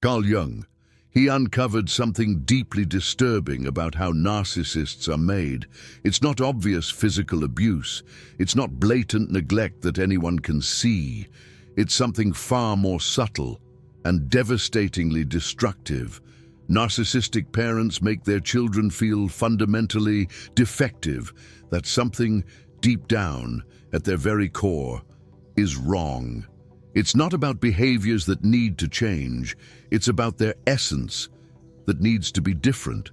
Carl Jung, he uncovered something deeply disturbing about how narcissists are made. It's not obvious physical abuse. It's not blatant neglect that anyone can see. It's something far more subtle and devastatingly destructive. Narcissistic parents make their children feel fundamentally defective, that something deep down, at their very core, is wrong. It's not about behaviors that need to change. It's about their essence that needs to be different.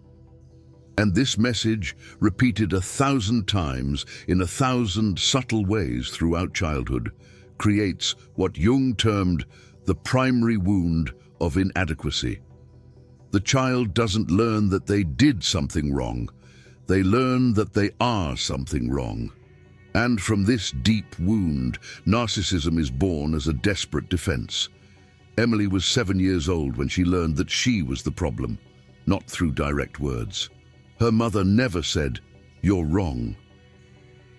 And this message, repeated 1,000 times in 1,000 subtle ways throughout childhood, creates what Jung termed the primary wound of inadequacy. The child doesn't learn that they did something wrong. They learn that they are something wrong. And from this deep wound, narcissism is born as a desperate defense. Emily was 7 years old when she learned that she was the problem, not through direct words. Her mother never said, "You're wrong."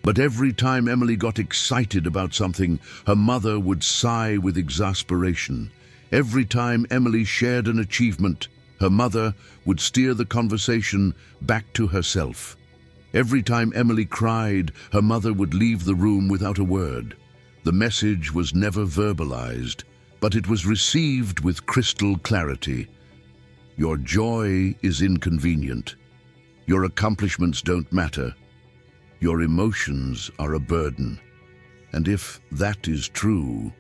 But every time Emily got excited about something, her mother would sigh with exasperation. Every time Emily shared an achievement, her mother would steer the conversation back to herself. Every time Emily cried, her mother would leave the room without a word. The message was never verbalized, but it was received with crystal clarity. Your joy is inconvenient. Your accomplishments don't matter. Your emotions are a burden. And if that is true,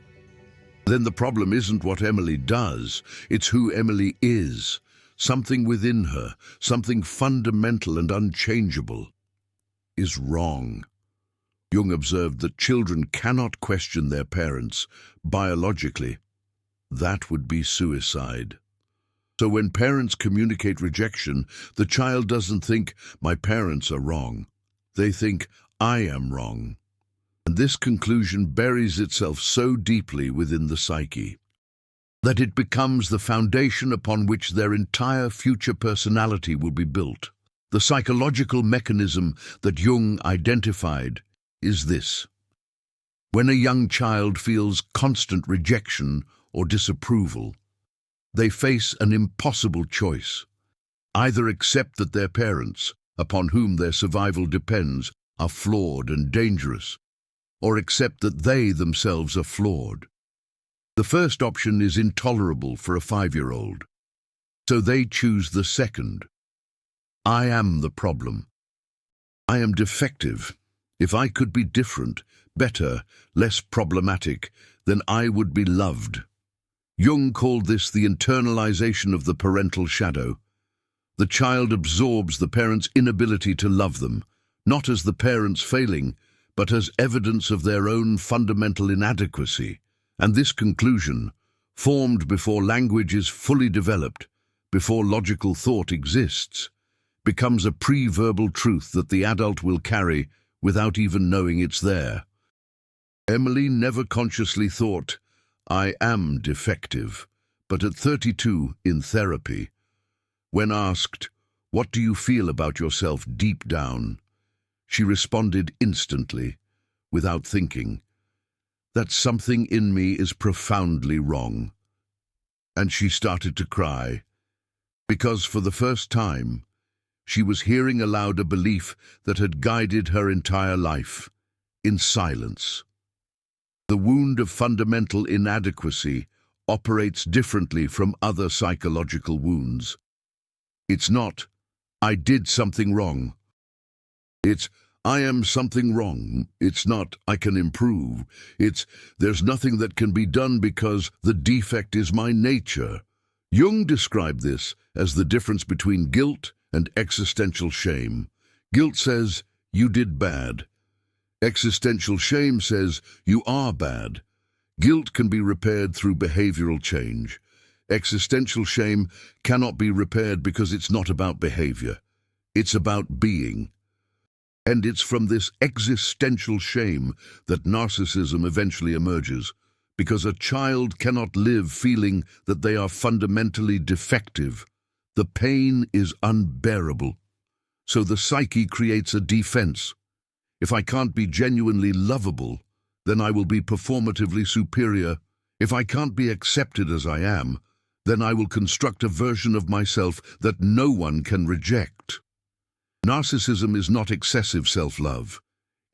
then the problem isn't what Emily does, it's who Emily is. Something within her, something fundamental and unchangeable, is wrong. Jung observed that children cannot question their parents biologically. That would be suicide. So when parents communicate rejection, the child doesn't think, "My parents are wrong." They think, "I am wrong." And this conclusion buries itself so deeply within the psyche that it becomes the foundation upon which their entire future personality will be built. The psychological mechanism that Jung identified is this. When a young child feels constant rejection or disapproval, they face an impossible choice. Either accept that their parents, upon whom their survival depends, are flawed and dangerous, or accept that they themselves are flawed. The first option is intolerable for a 5-year-old, so they choose the second. I am the problem. I am defective. If I could be different, better, less problematic, then I would be loved. Jung called this the internalization of the parental shadow. The child absorbs the parent's inability to love them, not as the parents failing, but as evidence of their own fundamental inadequacy. And this conclusion, formed before language is fully developed, before logical thought exists, becomes a pre-verbal truth that the adult will carry without even knowing it's there. Emily never consciously thought, "I am defective," but at 32 in therapy, when asked, "What do you feel about yourself deep down?" she responded instantly, without thinking, "That something in me is profoundly wrong." And she started to cry, because for the first time, she was hearing aloud a belief that had guided her entire life, in silence. The wound of fundamental inadequacy operates differently from other psychological wounds. It's not, "I did something wrong." It's, "I am something wrong." It's not, "I can improve." It's, "There's nothing that can be done because the defect is my nature." Jung described this as the difference between guilt and existential shame. Guilt says, "You did bad." Existential shame says, "You are bad." Guilt can be repaired through behavioral change. Existential shame cannot be repaired because it's not about behavior. It's about being. And it's from this existential shame that narcissism eventually emerges, because a child cannot live feeling that they are fundamentally defective. The pain is unbearable. So the psyche creates a defense. If I can't be genuinely lovable, then I will be performatively superior. If I can't be accepted as I am, Then I will construct a version of myself that no one can reject. Narcissism is not excessive self-love.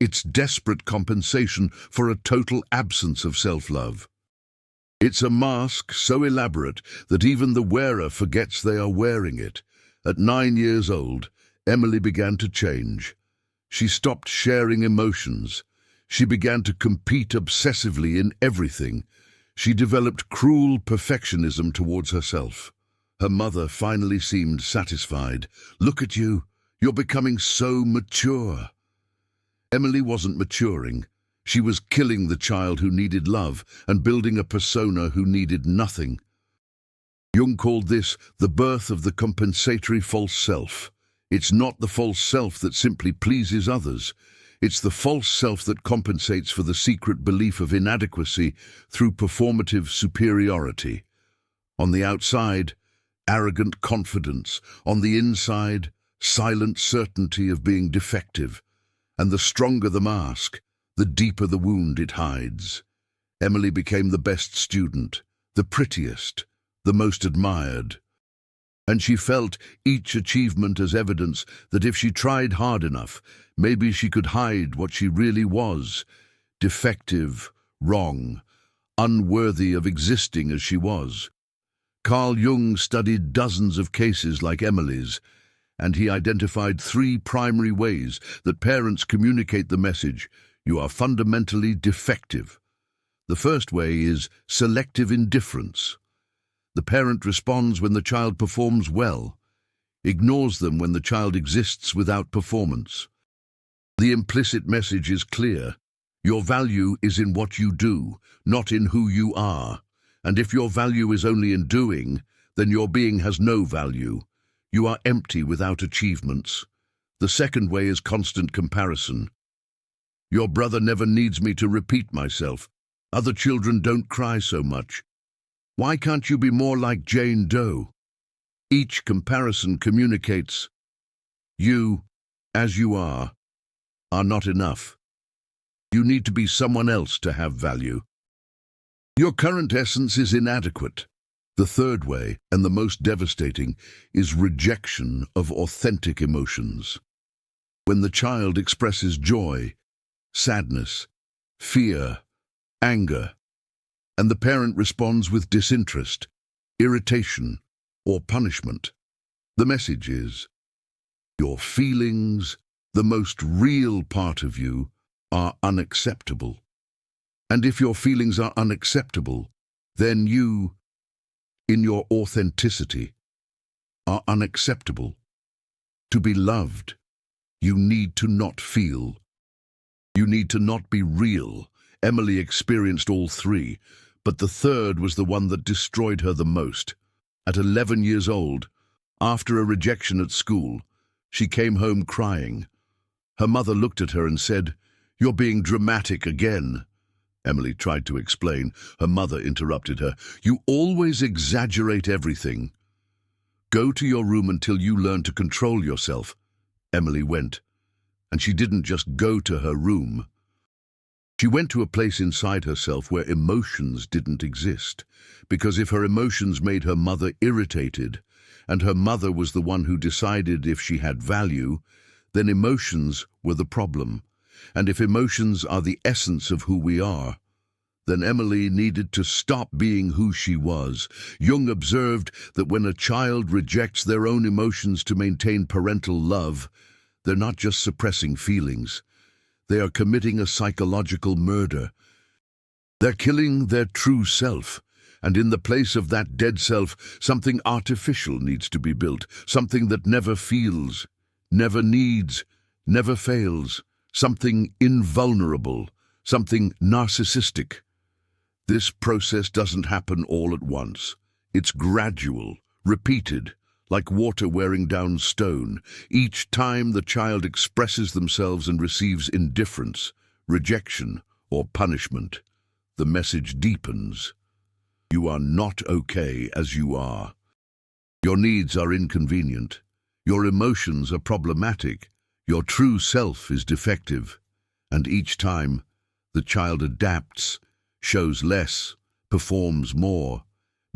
It's desperate compensation for a total absence of self-love. It's a mask so elaborate that even the wearer forgets they are wearing it. At 9 years old, Emily began to change. She stopped sharing emotions. She began to compete obsessively in everything. She developed cruel perfectionism towards herself. Her mother finally seemed satisfied. "Look at you. You're becoming so mature." Emily wasn't maturing. She was killing the child who needed love and building a persona who needed nothing. Jung called this the birth of the compensatory false self. It's not the false self that simply pleases others. It's the false self that compensates for the secret belief of inadequacy through performative superiority. On the outside, arrogant confidence. On the inside, silent certainty of being defective. And the stronger the mask, the deeper the wound it hides. Emily became the best student, the prettiest, the most admired. And she felt each achievement as evidence that if she tried hard enough, maybe she could hide what she really was: defective, wrong, unworthy of existing as she was. Carl Jung studied dozens of cases like Emily's, and he identified 3 primary ways that parents communicate the message: you are fundamentally defective. The first way is selective indifference. The parent responds when the child performs well, ignores them when the child exists without performance. The implicit message is clear. Your value is in what you do, not in who you are. And if your value is only in doing, then your being has no value. You are empty without achievements. The second way is constant comparison. Your brother never needs me to repeat myself. Other children don't cry so much. Why can't you be more like Jane Doe? Each comparison communicates: you, as you are not enough. You need to be someone else to have value. Your current essence is inadequate. The third way, and the most devastating, is rejection of authentic emotions. When the child expresses joy, sadness, fear, anger, and the parent responds with disinterest, irritation, or punishment, the message is: your feelings, the most real part of you, are unacceptable. And if your feelings are unacceptable, then you, in your authenticity, are unacceptable. To be loved, you need to not feel. You need to not be real. Emily experienced all 3, but the third was the one that destroyed her the most. At 11 years old, after a rejection at school, she came home crying. Her mother looked at her and said, "You're being dramatic again." Emily tried to explain. Her mother interrupted her. "You always exaggerate everything. Go to your room until you learn to control yourself." Emily went, and she didn't just go to her room. She went to a place inside herself where emotions didn't exist, because if her emotions made her mother irritated, and her mother was the one who decided if she had value, then emotions were the problem. And if emotions are the essence of who we are, then Emily needed to stop being who she was. Jung observed that when a child rejects their own emotions to maintain parental love, they're not just suppressing feelings. They are committing a psychological murder. They're killing their true self. And in the place of that dead self, something artificial needs to be built, something that never feels, never needs, never fails, something invulnerable, something narcissistic. This process doesn't happen all at once. It's gradual, repeated, like water wearing down stone. Each time the child expresses themselves and receives indifference, rejection, or punishment, the message deepens. You are not okay as you are. Your needs are inconvenient. Your emotions are problematic. Your true self is defective. And each time, the child adapts, shows less, performs more,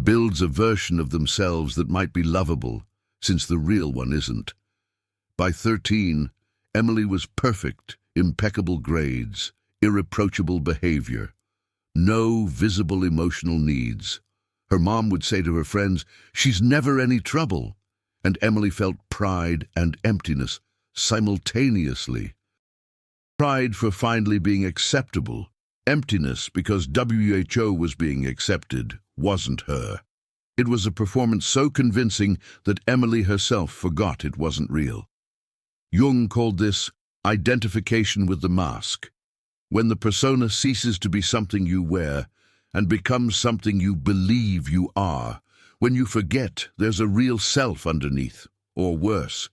builds a version of themselves that might be lovable, since the real one isn't. By 13, Emily was perfect, impeccable grades, irreproachable behavior, no visible emotional needs. Her mom would say to her friends, "She's never any trouble." And Emily felt pride and emptiness simultaneously. Pride for finally being acceptable, emptiness because WHO was being accepted, wasn't her. It was a performance so convincing that Emily herself forgot it wasn't real. Jung called this identification with the mask. When the persona ceases to be something you wear and becomes something you believe you are, when you forget there's a real self underneath, or worse,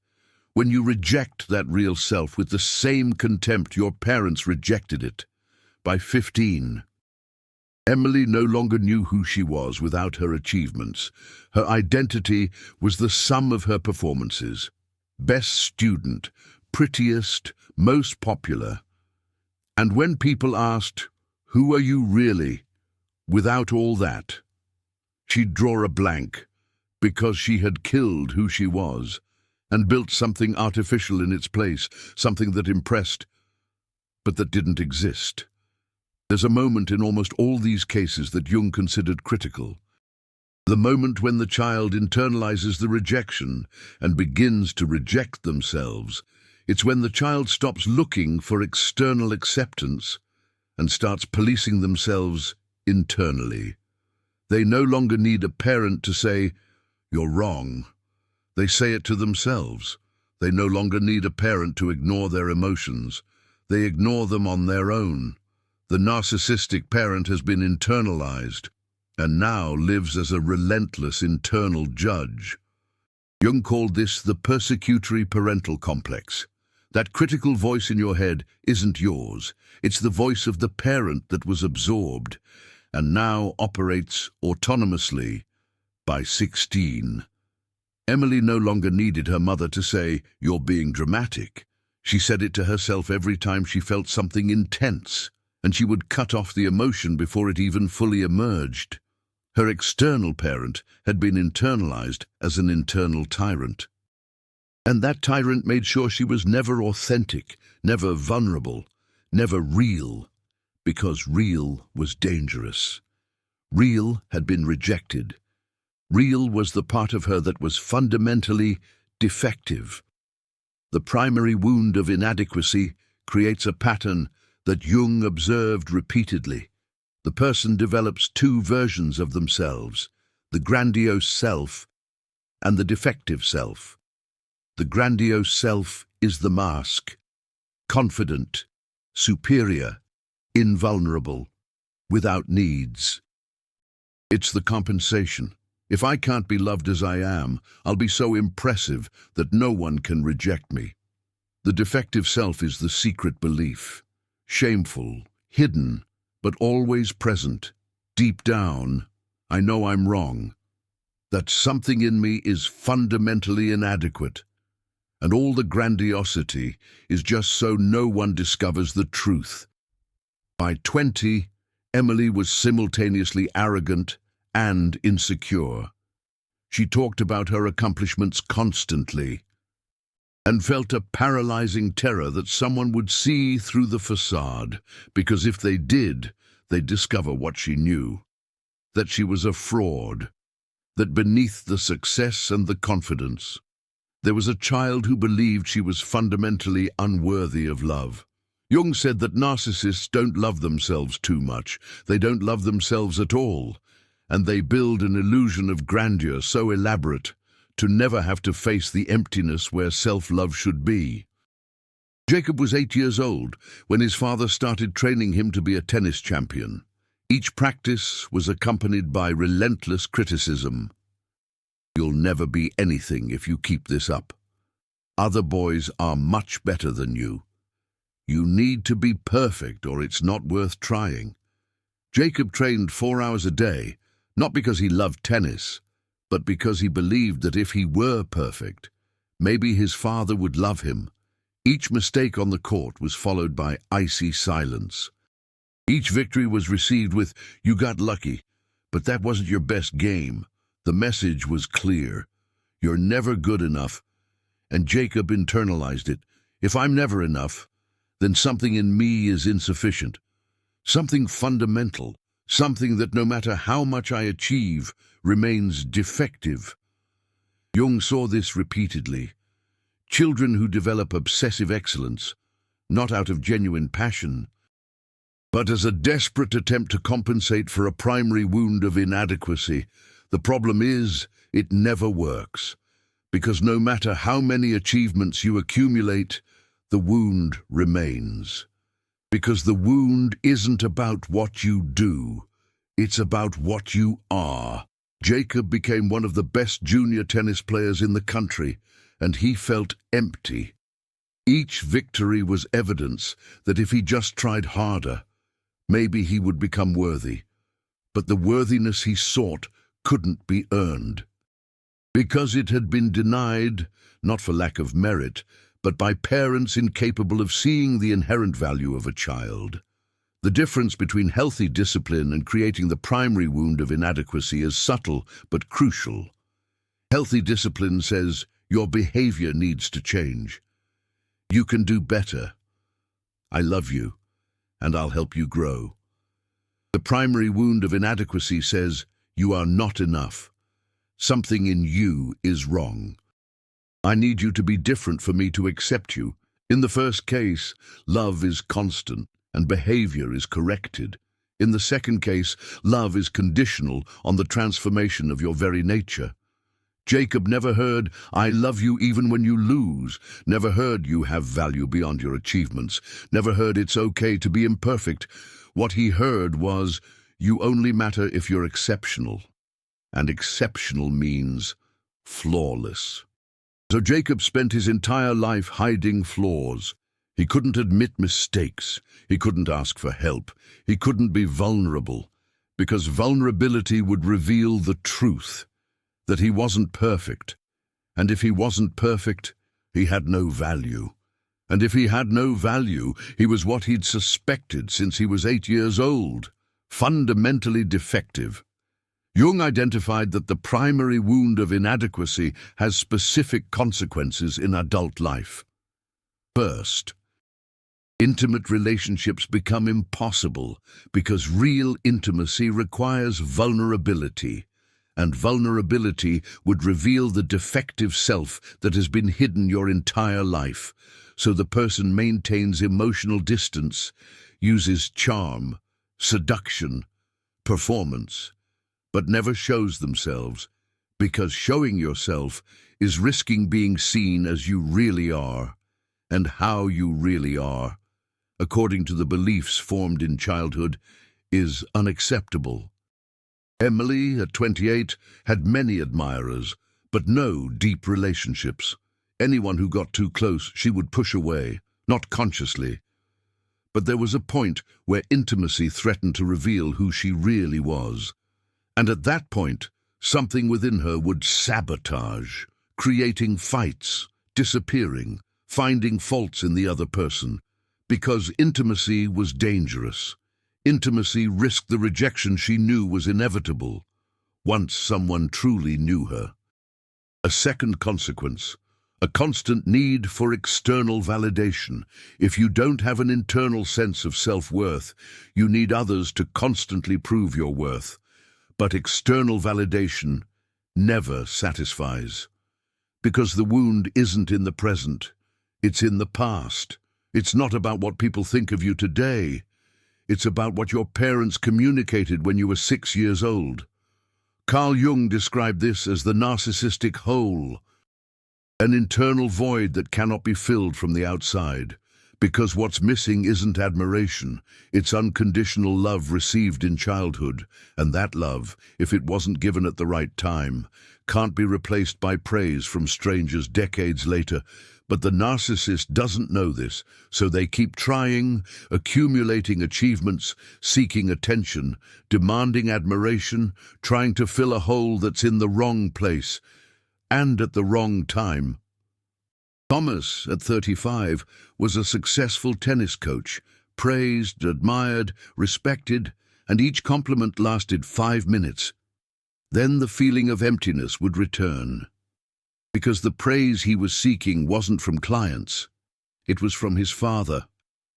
when you reject that real self with the same contempt your parents rejected it. By 15, Emily no longer knew who she was without her achievements. Her identity was the sum of her performances. Best student, prettiest, most popular. And when people asked, "Who are you really?" without all that, she'd draw a blank, because she had killed who she was and built something artificial in its place, something that impressed, but that didn't exist. There's a moment in almost all these cases that Jung considered critical. The moment when the child internalizes the rejection and begins to reject themselves. It's when the child stops looking for external acceptance and starts policing themselves internally. They no longer need a parent to say, "You're wrong." They say it to themselves. They no longer need a parent to ignore their emotions. They ignore them on their own. The narcissistic parent has been internalized and now lives as a relentless internal judge. Jung called this the persecutory parental complex. That critical voice in your head isn't yours. It's the voice of the parent that was absorbed and now operates autonomously. By 16, Emily no longer needed her mother to say, "You're being dramatic." She said it to herself every time she felt something intense, and she would cut off the emotion before it even fully emerged. Her external parent had been internalized as an internal tyrant. And that tyrant made sure she was never authentic, never vulnerable, never real, because real was dangerous. Real had been rejected. Real was the part of her that was fundamentally defective. The primary wound of inadequacy creates a pattern that Jung observed repeatedly. The person develops two versions of themselves, the grandiose self and the defective self. The grandiose self is the mask, confident, superior, invulnerable, without needs. It's the compensation. If I can't be loved as I am, I'll be so impressive that no one can reject me. The defective self is the secret belief, shameful, hidden, but always present. Deep down, I know I'm wrong, that something in me is fundamentally inadequate, and all the grandiosity is just so no one discovers the truth. By 20, Emily was simultaneously arrogant and insecure. She talked about her accomplishments constantly and felt a paralyzing terror that someone would see through the facade, because if they did, they'd discover what she knew, that she was a fraud, that beneath the success and the confidence, there was a child who believed she was fundamentally unworthy of love. Jung said that narcissists don't love themselves too much. They don't love themselves at all, and they build an illusion of grandeur so elaborate to never have to face the emptiness where self-love should be. Jacob was 8 years old when his father started training him to be a tennis champion. Each practice was accompanied by relentless criticism. "You'll never be anything if you keep this up. Other boys are much better than you. You need to be perfect or it's not worth trying." Jacob trained 4 hours a day, not because he loved tennis, but because he believed that if he were perfect, maybe his father would love him. Each mistake on the court was followed by icy silence. Each victory was received with, "You got lucky," But that wasn't your best game. The message was clear. You're never good enough. And Jacob internalized it. If I'm never enough, then something in me is insufficient. Something fundamental. Something that no matter how much I achieve, remains defective. Jung saw this repeatedly. Children who develop obsessive excellence, not out of genuine passion, but as a desperate attempt to compensate for a primary wound of inadequacy. The problem is, it never works. Because no matter how many achievements you accumulate, the wound remains. Because the wound isn't about what you do, it's about what you are. Jacob became one of the best junior tennis players in the country, and he felt empty. Each victory was evidence that if he just tried harder, maybe he would become worthy. But the worthiness he sought couldn't be earned. Because it had been denied, not for lack of merit, but by parents incapable of seeing the inherent value of a child. The difference between healthy discipline and creating the primary wound of inadequacy is subtle but crucial. Healthy discipline says your behavior needs to change. You can do better. I love you, and I'll help you grow. The primary wound of inadequacy says you are not enough. Something in you is wrong. I need you to be different for me to accept you. In the first case, love is constant and behavior is corrected. In the second case, love is conditional on the transformation of your very nature. Jacob never heard, "I love you even when you lose," never heard you have value beyond your achievements, never heard it's okay to be imperfect. What he heard was, you only matter if you're exceptional. And exceptional means flawless. So Jacob spent his entire life hiding flaws. He couldn't admit mistakes. He couldn't ask for help. He couldn't be vulnerable, because vulnerability would reveal the truth, that he wasn't perfect. And if he wasn't perfect, he had no value. And if he had no value, he was what he'd suspected since he was 8 years old, fundamentally defective. Jung identified that the primary wound of inadequacy has specific consequences in adult life. First, intimate relationships become impossible because real intimacy requires vulnerability, and vulnerability would reveal the defective self that has been hidden your entire life. So the person maintains emotional distance, uses charm, seduction, performance, but never shows themselves, because showing yourself is risking being seen as you really are, and how you really are, according to the beliefs formed in childhood, is unacceptable. Emily, at 28, had many admirers, but no deep relationships. Anyone who got too close, she would push away, not consciously. But there was a point where intimacy threatened to reveal who she really was. And at that point, something within her would sabotage, creating fights, disappearing, finding faults in the other person. Because intimacy was dangerous. Intimacy risked the rejection she knew was inevitable, once someone truly knew her. A second consequence, a constant need for external validation. If you don't have an internal sense of self-worth, you need others to constantly prove your worth. But external validation never satisfies. Because the wound isn't in the present, it's in the past. It's not about what people think of you today. It's about what your parents communicated when you were 6 years old. Carl Jung described this as the narcissistic hole, an internal void that cannot be filled from the outside. Because what's missing isn't admiration, it's unconditional love received in childhood, and that love, if it wasn't given at the right time, can't be replaced by praise from strangers decades later. But the narcissist doesn't know this, so they keep trying, accumulating achievements, seeking attention, demanding admiration, trying to fill a hole that's in the wrong place, and at the wrong time. Thomas, at 35, was a successful tennis coach, praised, admired, respected, and each compliment lasted 5 minutes. Then the feeling of emptiness would return, because the praise he was seeking wasn't from clients. It was from his father,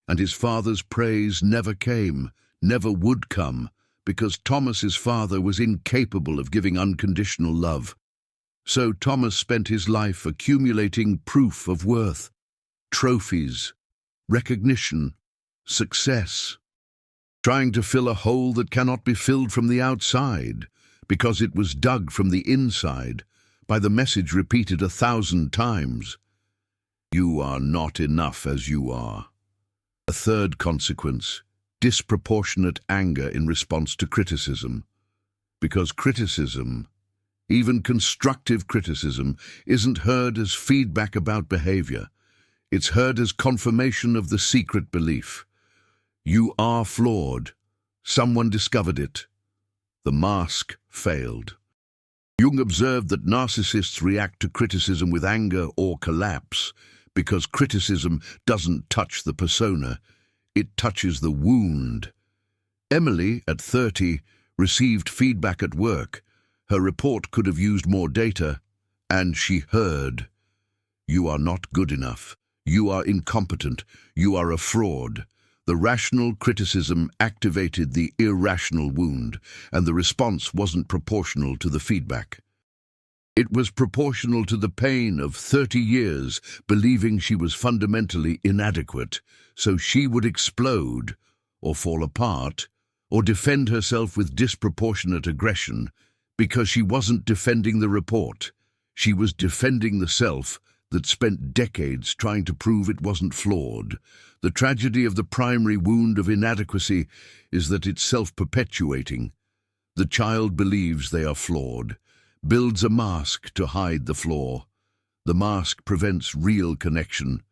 and his father's praise never came, never would come, because Thomas's father was incapable of giving unconditional love. So Thomas spent his life accumulating proof of worth, trophies, recognition, success, trying to fill a hole that cannot be filled from the outside, because it was dug from the inside by the message repeated 1,000 times. You are not enough as you are. A third consequence, disproportionate anger in response to criticism. Because criticism, even constructive criticism, isn't heard as feedback about behavior. It's heard as confirmation of the secret belief. You are flawed. Someone discovered it. The mask failed. Jung observed that narcissists react to criticism with anger or collapse because criticism doesn't touch the persona, it touches the wound. Emily, at 30, received feedback at work. Her report could have used more data, and she heard, "You are not good enough. You are incompetent. You are a fraud." The rational criticism activated the irrational wound, and the response wasn't proportional to the feedback. It was proportional to the pain of 30 years believing she was fundamentally inadequate, so she would explode, or fall apart, or defend herself with disproportionate aggression, because she wasn't defending the report. She was defending the self that spent decades trying to prove it wasn't flawed. The tragedy of the primary wound of inadequacy is that it's self-perpetuating. The child believes they are flawed, builds a mask to hide the flaw. The mask prevents real connection.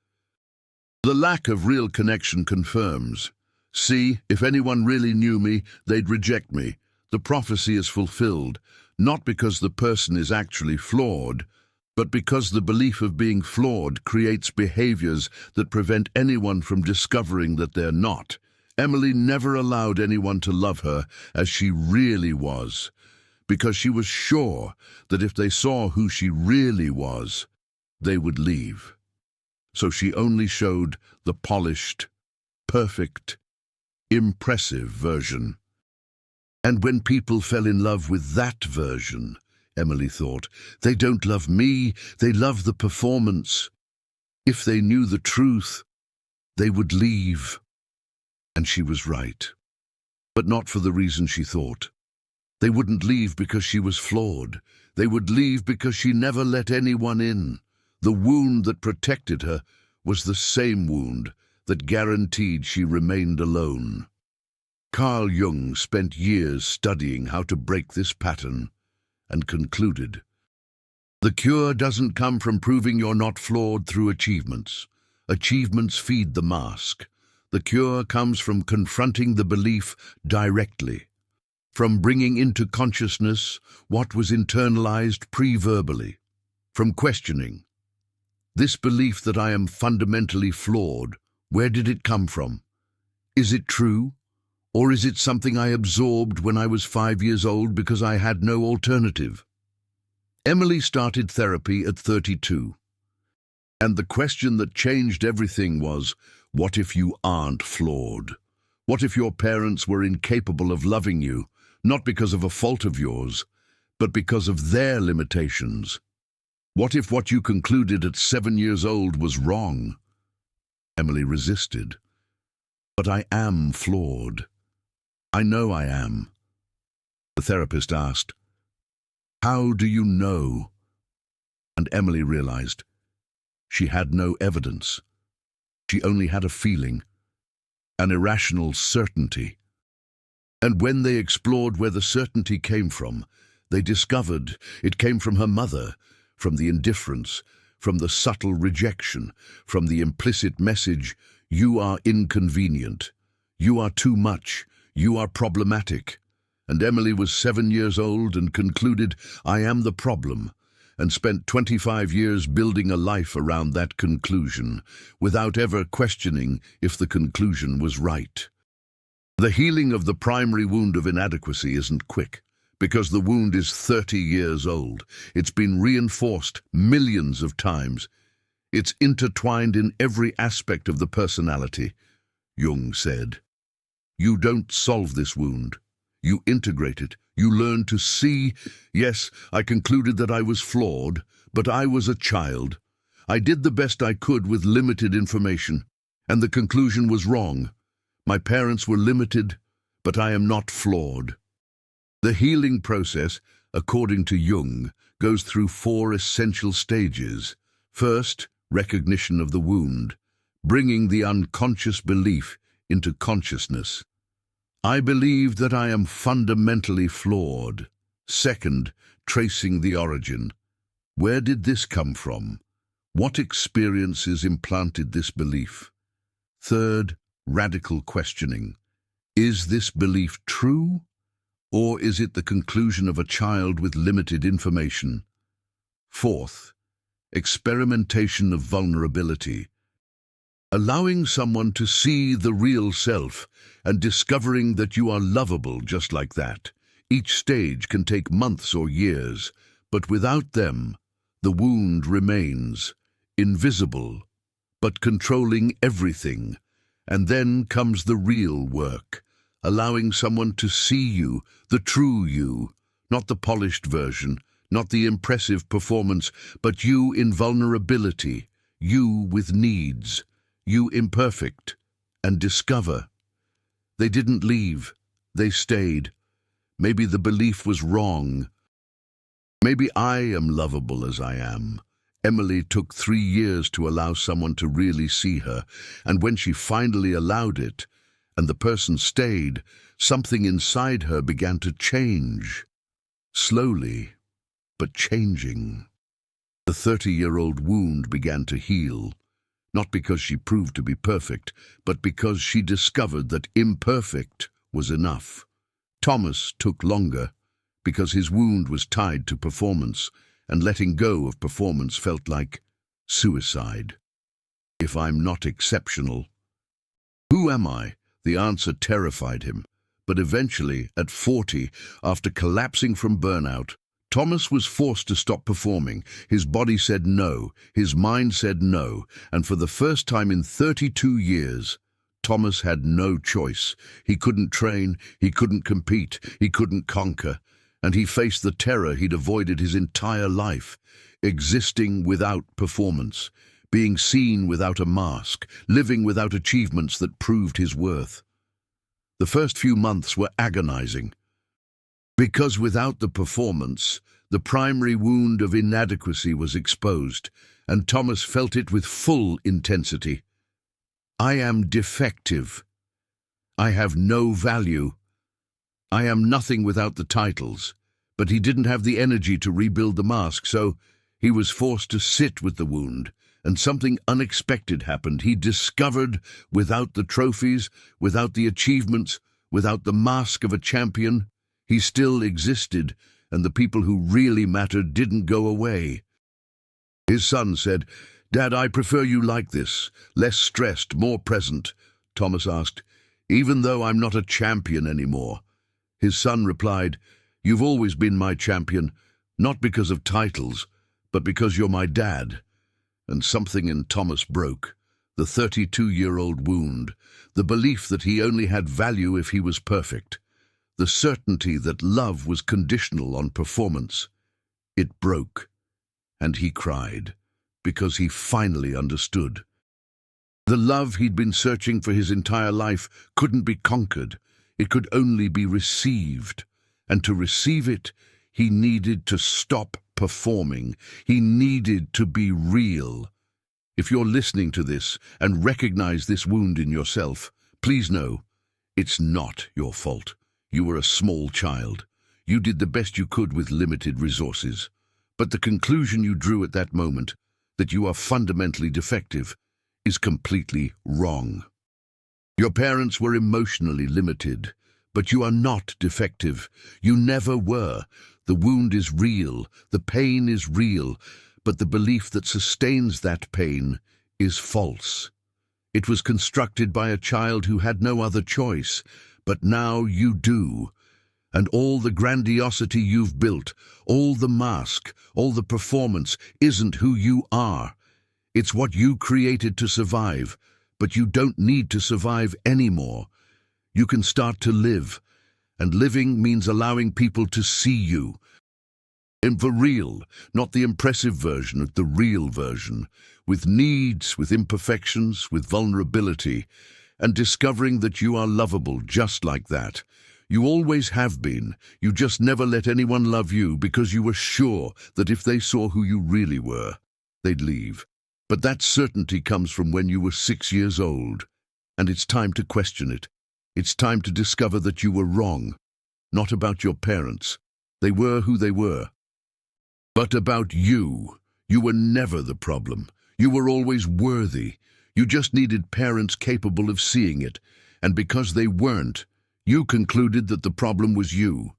The lack of real connection confirms, "See, if anyone really knew me, they'd reject me." The prophecy is fulfilled, not because the person is actually flawed, but because the belief of being flawed creates behaviors that prevent anyone from discovering that they're not. Emily never allowed anyone to love her as she really was, because she was sure that if they saw who she really was, they would leave. So she only showed the polished, perfect, impressive version. And when people fell in love with that version, Emily thought, they don't love me, they love the performance. If they knew the truth, they would leave. And she was right. But not for the reason she thought. They wouldn't leave because she was flawed. They would leave because she never let anyone in. The wound that protected her was the same wound that guaranteed she remained alone. Carl Jung spent years studying how to break this pattern and concluded, the cure doesn't come from proving you're not flawed through achievements. Achievements feed the mask. The cure comes from confronting the belief directly, from bringing into consciousness what was internalized pre-verbally, from questioning, this belief that I am fundamentally flawed, where did it come from? Is it true? Or is it something I absorbed when I was 5 years old because I had no alternative? Emily started therapy at 32. And the question that changed everything was, what if you aren't flawed? What if your parents were incapable of loving you, not because of a fault of yours, but because of their limitations? What if what you concluded at 7 years old was wrong? Emily resisted. But I am flawed. I know I am. The therapist asked, how do you know? And Emily realized she had no evidence. She only had a feeling, an irrational certainty. And when they explored where the certainty came from, they discovered it came from her mother, from the indifference, from the subtle rejection, from the implicit message, you are inconvenient, you are too much, you are problematic. And Emily was 7 years old and concluded, I am the problem, and spent 25 years building a life around that conclusion, without ever questioning if the conclusion was right. The healing of the primary wound of inadequacy isn't quick, because the wound is 30 years old. It's been reinforced millions of times. It's intertwined in every aspect of the personality. Jung said, "You don't solve this wound. You integrate it. You learn to see. Yes, I concluded that I was flawed, but I was a child. I did the best I could with limited information, and the conclusion was wrong. My parents were limited, but I am not flawed." The healing process, according to Jung, goes through 4 essential stages. First, recognition of the wound, bringing the unconscious belief into consciousness. I believe that I am fundamentally flawed. Second, tracing the origin. Where did this come from? What experiences implanted this belief? Third, radical questioning. Is this belief true? Or is it the conclusion of a child with limited information? Fourth, experimentation of vulnerability. Allowing someone to see the real self and discovering that you are lovable just like that. Each stage can take months or years, but without them, the wound remains, invisible, but controlling everything. And then comes the real work, allowing someone to see you, the true you, not the polished version, not the impressive performance, but you in vulnerability, you with needs, you imperfect, and discover. They didn't leave, they stayed. Maybe the belief was wrong. Maybe I am lovable as I am. Emily took 3 years to allow someone to really see her, and when she finally allowed it, and the person stayed, something inside her began to change. Slowly, but changing. The 30-year-old wound began to heal, not because she proved to be perfect, but because she discovered that imperfect was enough. Thomas took longer, because his wound was tied to performance, and letting go of performance felt like suicide. If I'm not exceptional, who am I? The answer terrified him. But eventually, at 40, after collapsing from burnout, Thomas was forced to stop performing. His body said no, his mind said no, and for the first time in 32 years, Thomas had no choice. He couldn't train, he couldn't compete, he couldn't conquer, and he faced the terror he'd avoided his entire life, existing without performance, being seen without a mask, living without achievements that proved his worth. The first few months were agonizing, because without the performance, the primary wound of inadequacy was exposed, and Thomas felt it with full intensity. I am defective. I have no value. I am nothing without the titles. But he didn't have the energy to rebuild the mask, so he was forced to sit with the wound. And something unexpected happened. He discovered, without the trophies, without the achievements, without the mask of a champion, he still existed, and the people who really mattered didn't go away. His son said, "Dad, I prefer you like this, less stressed, more present." Thomas asked, "Even though I'm not a champion anymore?" His son replied, "You've always been my champion, not because of titles, but because you're my dad." And something in Thomas broke. The 32-year-old wound, the belief that he only had value if he was perfect, the certainty that love was conditional on performance. It broke, and he cried, because he finally understood. The love he'd been searching for his entire life couldn't be conquered. It could only be received. And to receive it, he needed to stop performing. He needed to be real. If you're listening to this and recognize this wound in yourself, please know it's not your fault. You were a small child. You did the best you could with limited resources. But the conclusion you drew at that moment, that you are fundamentally defective, is completely wrong. Your parents were emotionally limited, but you are not defective. You never were. The wound is real, the pain is real, but the belief that sustains that pain is false. It was constructed by a child who had no other choice, but now you do. And all the grandiosity you've built, all the mask, all the performance, isn't who you are. It's what you created to survive, but you don't need to survive anymore. You can start to live, and living means allowing people to see you. And for real, not the impressive version, the real version, with needs, with imperfections, with vulnerability, and discovering that you are lovable just like that. You always have been. You just never let anyone love you because you were sure that if they saw who you really were, they'd leave. But that certainty comes from when you were 6 years old, and it's time to question it. It's time to discover that you were wrong, not about your parents. They were who they were. But about you. You were never the problem. You were always worthy. You just needed parents capable of seeing it, and because they weren't, you concluded that the problem was you,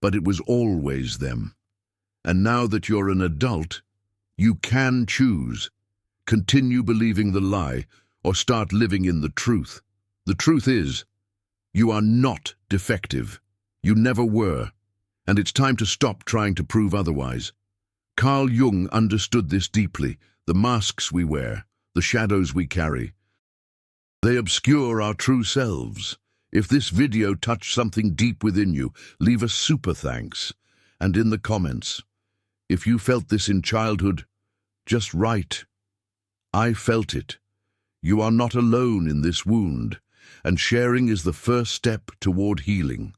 but it was always them. And now that you're an adult, you can choose. Continue believing the lie, or start living in the truth. The truth is, you are not defective. You never were. And it's time to stop trying to prove otherwise. Carl Jung understood this deeply. The masks we wear, the shadows we carry, they obscure our true selves. If this video touched something deep within you, leave a super thanks. And in the comments, if you felt this in childhood, just write, "I felt it." You are not alone in this wound, and sharing is the first step toward healing.